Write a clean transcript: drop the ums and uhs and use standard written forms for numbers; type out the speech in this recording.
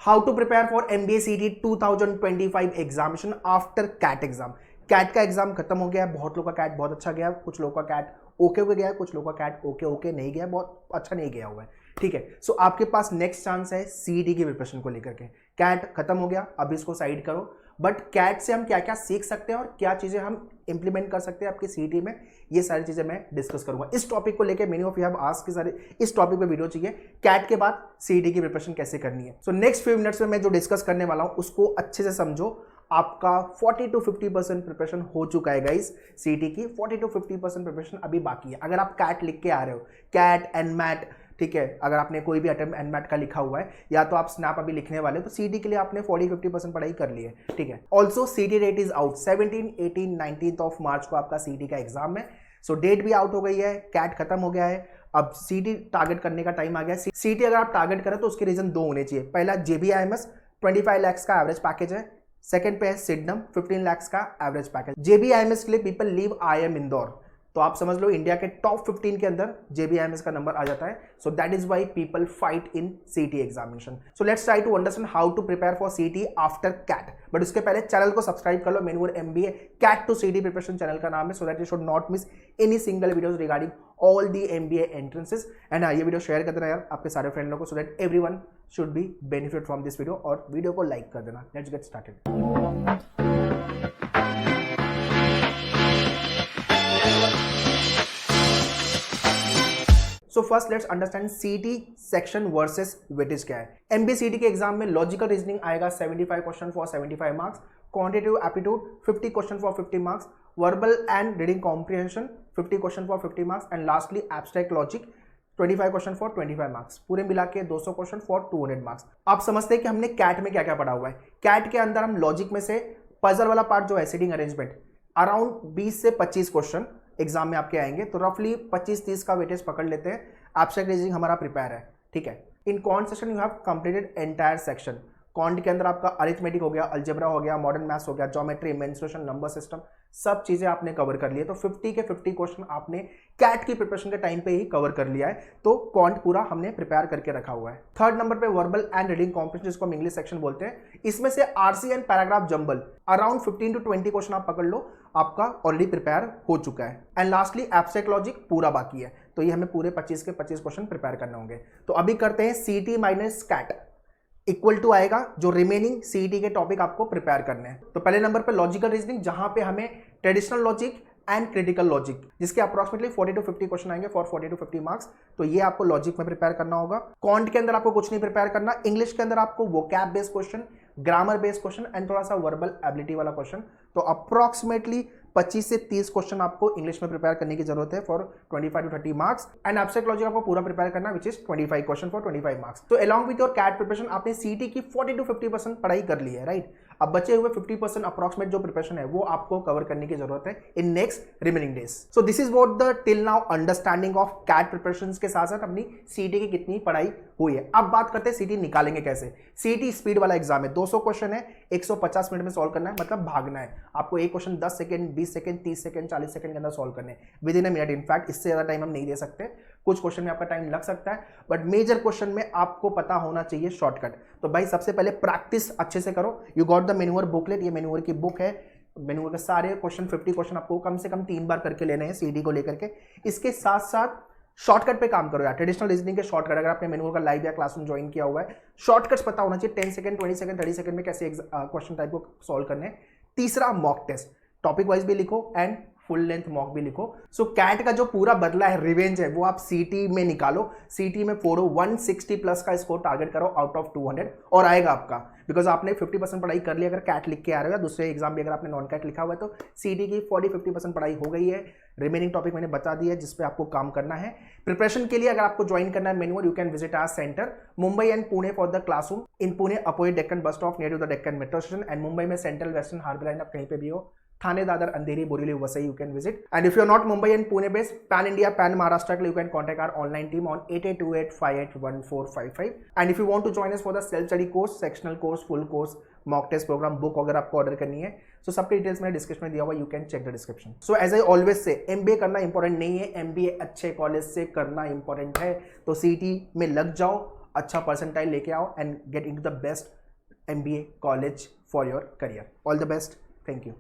How to prepare for MBA CET 2025 examination after CAT exam. CAT का exam खत्म हो गया है, बहुत लोगों का कैट बहुत अच्छा गया, कुछ लोगों का कैट ओके हो गया है, कुछ लोगों का कैट ओके नहीं गया, बहुत अच्छा नहीं गया हुआ है। ठीक है, सो आपके पास नेक्स्ट चांस है CET की प्रिपरेशन को लेकर के। कैट खत्म हो गया, अभी इसको साइड करो, बट कैट से हम क्या क्या सीख सकते हैं और क्या चीजें हम इंप्लीमेंट कर सकते हैं आपकी CET में, ये सारी चीजें मैं डिस्कस करूंगा। इस टॉपिक को लेकर many of you have asked कि सारे इस टॉपिक पे वीडियो चाहिए, कैट के बाद CET की प्रिपरेशन कैसे करनी है। सो नेक्स्ट फ्यू मिनट्स में मैं जो डिस्कस करने वाला हूं उसको अच्छे से समझो। आपका 40 to 50% प्रिपरेशन हो चुका है गाइस, CET की 40 to 50% प्रिपरेशन अभी बाकी है। अगर आप कैट लिख के आ रहे हो, कैट एंड मैट, ठीक है, अगर आपने कोई भी अटेम्प्ट एंड मैट का लिखा हुआ है या तो आप स्नैप अभी लिखने वाले हो, तो CET के लिए आपने 40-50% पढ़ाई कर ली है। ठीक है, also CET date is out 17, 18, 19 of March को आपका CET का एग्जाम है। सो डेट भी आउट हो गई है, कैट खत्म हो गया है, अब CET टारगेट करने का टाइम आ गया। CET अगर आप टारगेट करें तो उसके रीजन दो होने चाहिए। पहला JBIMS 25 lakhs का एवरेज पैकेज है, सेकंड पे है सिडनम 15 lakhs का एवरेज पैकेज। JBIMS के लिए पीपल लीव IIM इंदौर, तो आप समझ लो इंडिया के टॉप 15 के अंदर JBIMS का नंबर आ जाता है। So that is why people fight in CET examination. So let's try to understand how to prepare for CET after CAT. But उसके पहले चैनल को सब्सक्राइब कर लो, मेनूर MBA CAT to CET preparation channel का नाम है, so that you should not miss any single videos regarding all the MBA entrances. And ये वीडियो शेयर कर देना यार आपके सारे फ्रेंड लोगों को, so that everyone should be benefit from this video, और वीडियो को लाइक कर देना। Let's get started. So first let's understand CET section versus weightage क्या है। MBA CET के एग्जाम में लॉजिकल रीजनिंग आएगा 75 question for 75 marks, quantitative aptitude 50 question for 50 marks, verbal and reading comprehension 50 question for 50 marks, and lastly abstract logic 25 question for 25 marks. पूरे मिला के 200 question for 200 marks. आप समझते हैं कि हमने कैट में क्या क्या पढ़ा हुआ है। कैट के अंदर हम लॉजिक में से पजल वाला पार्ट जो है सीटिंग अरेंजमेंट, अराउंड 20 से 25 क्वेश्चन एग्जाम में आपके आएंगे, तो रफली 25-30 का वेटेज पकड़ लेते हैं। एब्स्ट्रैक्ट रीजनिंग हमारा प्रिपेयर है, ठीक है। In quant section you have completed entire section. Quant के अंदर आपका अरिथमेटिक हो गया, अलजेब्रा हो गया, मॉडर्न मैथ्स हो गया, ज्योमेट्री, मेंसुरेशन, नंबर सिस्टम, सब चीजें आपने कवर कर लिए। तो 50 के 50 क्वेश्चन आपने कैट की प्रिपरेशन के टाइम पे ही कवर कर लिया है, तो क्वांट पूरा हमने प्रिपेयर करके रखा हुआ है। थर्ड नंबर पे वर्बल एंड रीडिंग कॉम्प्रिहेंशन, जिसको हम इंग्लिश सेक्शन बोलते हैं, इसमें से RC and paragraph jumble around 15 to 20 question आप पकड़ लो, आपका ऑलरेडी प्रिपेयर हो चुका है। एंड लास्टली एब्स्ट्रैक्ट लॉजिक पूरा बाकी है, तो ये हमें पूरे 25 के 25 क्वेश्चन प्रिपेयर करने होंगे। तो अभी करते हैं CET minus CAT equal to आएगा जो रिमेनिंग CET के टॉपिक आपको प्रिपेयर करने हैं। तो पहले नंबर पे लॉजिकल रीजनिंग, जहां पे हमें traditional logic and critical logic, जिसके अप्रोक्सीमेटली 40 to 50 क्वेश्चन आएंगे फॉर 40 to 50 मार्क्स, तो ये आपको लॉजिक में प्रिपेयर करना होगा। क्वांट के अंदर आपको कुछ नहीं प्रिपेयर करना। इंग्लिश के अंदर आपको vocab based question, grammar based question and थोड़ा सा वर्बल एबिलिटी वाला क्वेश्चन, तो अप्रोक्सीमेटली 25 से 30 क्वेश्चन आपको इंग्लिश में प्रिपेयर करने की जरूरत है for 25 to 30 marks. And abstract logic आपको पूरा प्रिपेयर करना, which is 25 question for 25 marks. तो along with your CAT preparation आपने CET की 40 to 50% पढ़ाई कर ली है, राइट। अब बचे हुए 50% अप्रोक्सीमेट जो प्रिपरेशन है वो आपको कवर करने की जरूरत है in next remaining days. So this is what the till now understanding of CAT preparations के साथ साथ अपनी CET की कितनी पढ़ाई हुई है। अब बात करते हैं CET निकालेंगे कैसे। CET स्पीड वाला एग्जाम है, 200 क्वेश्चन है, 150 मिनट में सॉल्व करना है, मतलब भागना है आपको। एक question 10 second, 20 second, 30 second, 40 second के अंदर सॉल्व करने with in a minute. In fact इससे ज्यादा टाइम हम नहीं दे सकते, कुछ क्वेश्चन में आपका टाइम लग सकता है, बट मेजर क्वेश्चन में आपको पता होना चाहिए शॉर्टकट। तो भाई सबसे पहले प्रैक्टिस अच्छे से करो। यू गॉट द मेन्यूअर बुकलेट, ये मेन्यूअर की बुक है। मेन्यूअर के सारे क्वेश्चन 50 क्वेश्चन आपको कम से कम 3 बार करके लेने हैं CET को लेकर के। इसके साथ साथ शॉर्टकट पे काम करो यार। ट्रेडिशनल रीजनिंग के शॉर्टकट, अगर आपने मेन्यूअर का लाइव या क्लासरूम ज्वाइन किया हुआ है, शॉर्टकट्स पता होना चाहिए। 10 सेकंड, 20 सेकंड, 30 सेकंड में कैसे क्वेश्चन टाइप को सॉल्व करने हैं। तीसरा मॉक टेस्ट, टॉपिक वाइज भी लिखो एंड फुल लेंथ मॉक भी लिखो। सो कैट का जो पूरा बदला है, रिवेंज है, वो आप CET में निकालो। CET में फोड़ो, 160 प्लस का स्कोर टारगेट करो आउट ऑफ 200 और आएगा आपका, बिकॉज आपने 50% पढ़ाई कर ली। अगर कैट लिख के आ रहे हो या दूसरे एग्जाम भी अगर आपने नॉन कैट लिखा हुआ है, तो CET की 40-50% पढ़ाई हो गई है। रिमेनिंग टॉपिक मैंने बता दिया है जिसपे आपको काम करना है। प्रिपरेशन के लिए अगर आपको ज्वाइन करना है मेन्यूअर, you can visit our centre Mumbai and Pune for the classroom. In Pune opposite Deccan bus stop near to the Deccan metro station, and Mumbai में सेंट्रल वेस्टर्न हार्बर लाइन, आप कहीं पे भी हो, Thane, Dadar, Andheri, Borivali, Vasai, you can visit. And if you're not Mumbai and Pune based, pan India, pan Maharashtra, you can contact our online team on 8828581455. And if you want to join us for the self study course, sectional course, full course, mock test programme, book अगर आपको order करनी है, सो सबके details मैंने description में दिया हुआ, you can check the description. So as I always say, MBA करना इंपॉर्टेंट नहीं है, MBA अच्छे कॉलेज से करना इंपॉर्टेंट है। तो CET में लग जाओ, अच्छा परसेंटाइल लेके आओ and get into the best MBA college for your career. All the best. Thank you.